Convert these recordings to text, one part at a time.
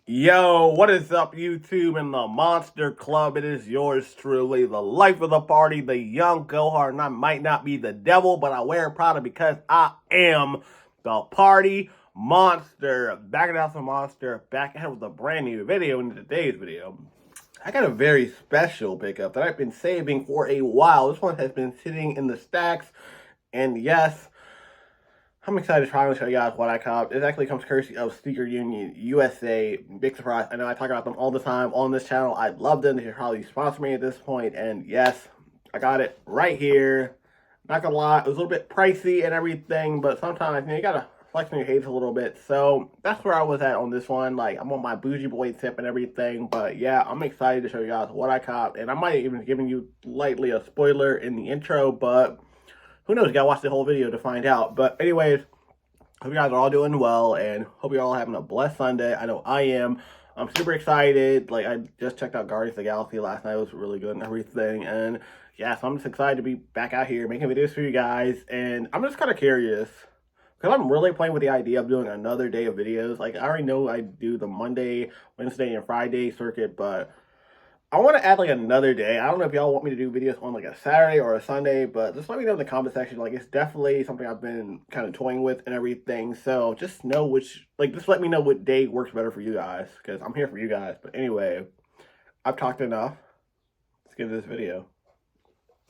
Yo, what is up, YouTube and the Monster Club? It is yours truly, the life of the party, the young Gohart, and I might not be the devil, but I wear Prada because I am the party monster. Back at House of Monster, back ahead with a brand new video. In today's video, I got a very special pickup that I've been saving for a while. This one has been sitting in the stacks, and yes, I'm excited to finally show you guys what I copped. It actually comes courtesy of Sneaker Union USA. Big surprise. I know I talk about them all the time on this channel. I love them. They should probably sponsor me at this point. And yes, I got it right here. Not gonna lie, it was a little bit pricey and everything, but sometimes you gotta flex on your hates a little bit. So that's where I was at on this one. Like, I'm on my bougie boy tip and everything. But yeah, I'm excited to show you guys what I copped. And I might even giving you lightly a spoiler in the intro, but who knows? You gotta watch the whole video to find out. But anyways, hope you guys are all doing well and hope you're all having a blessed Sunday. I know I am. I'm super excited. Like, I just checked out Guardians of the Galaxy last night. It was really good and everything. And yeah, so I'm just excited to be back out here making videos for you guys. And I'm just kind of curious because I'm really playing with the idea of doing another day of videos. Like, I already know I do the Monday, Wednesday, and Friday circuit, but I want to add like another day. I don't know if y'all want me to do videos on like a Saturday or a Sunday, but just let me know in the comment section. Like, it's definitely something I've been kind of toying with and everything. So just know just let me know what day works better for you guys, because I'm here for you guys. But anyway, I've talked enough. Let's get into this video.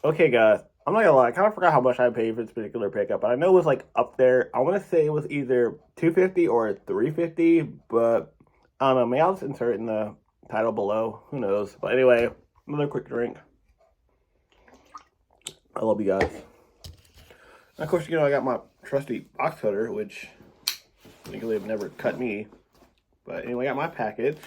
Okay, guys, I'm not gonna lie. I kind of forgot how much I paid for this particular pickup, but I know it was like up there. I want to say it was either $250 or $350, but I don't know. Maybe I'll just insert it in the title below. Who knows? But anyway, another quick drink. I love you guys. And of course, you know, I got my trusty box cutter, which legally have never cut me. But anyway, I got my package.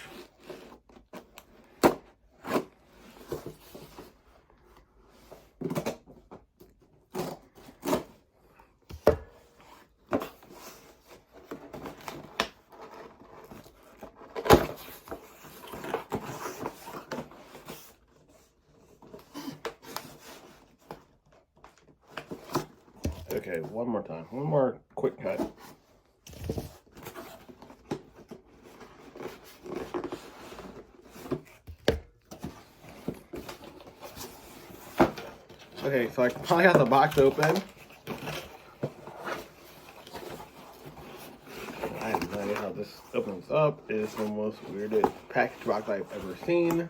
Okay, one more time. One more quick cut. Okay, so I finally got the box open. I have no idea how this opens up. It is the most weirdest package box I've ever seen.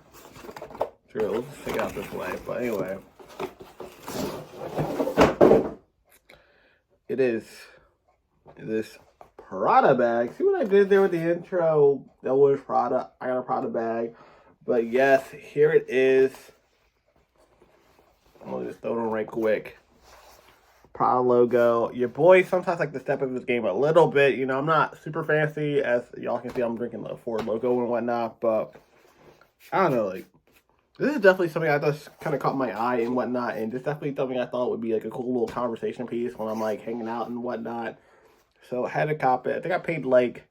Sure, let's just take it out this way. But anyway, it is this Prada bag. See what I did there with the intro? That was Prada. I got a Prada bag. But yes, here it is. I'm gonna just throw it on right quick. Prada logo. Your boy sometimes like to step up his game a little bit. You know, I'm not super fancy. As y'all can see, I'm drinking the Ford logo and whatnot. But I don't know, like, this is definitely something I just kind of caught my eye and whatnot, and it's definitely something I thought would be like a cool little conversation piece when I'm like hanging out and whatnot. So I had to cop it. I think I paid like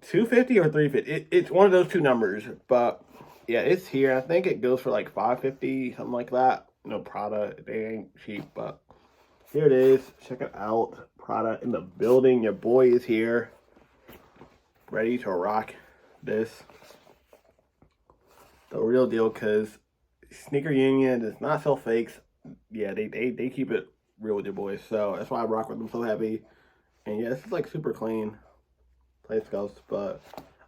$250 or $350. It's one of those two numbers, but yeah, it's here. I think it goes for like $550, something like that. You know, Prada, they ain't cheap, but here it is. Check it out. Prada in the building. Your boy is here, ready to rock this. The real deal, because Sneaker Union does not sell fakes. Yeah, they keep it real with your boys. So that's why I rock with them so heavy. And yeah, this is like super clean place goes, but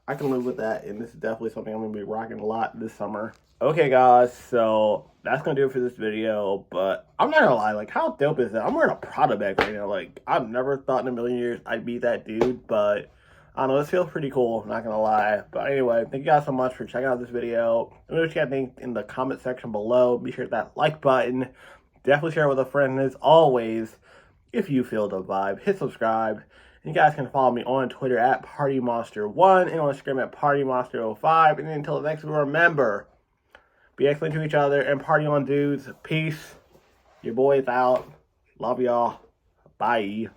I can live with that. And this is definitely something I'm going to be rocking a lot this summer. Okay, guys, so that's going to do it for this video. But I'm not going to lie, like, how dope is that? I'm wearing a Prada bag right now. Like, I've never thought in a million years I'd be that dude, but I don't know, this feels pretty cool, not gonna lie. But anyway, thank you guys so much for checking out this video. Let me know what you guys think in the comment section below. Be sure to hit that like button. Definitely share it with a friend. And as always, if you feel the vibe, hit subscribe. And you guys can follow me on Twitter at PartyMonster1 and on Instagram at PartyMonster05. And until the next one, remember, be excellent to each other and party on, dudes. Peace. Your boy's out. Love y'all. Bye.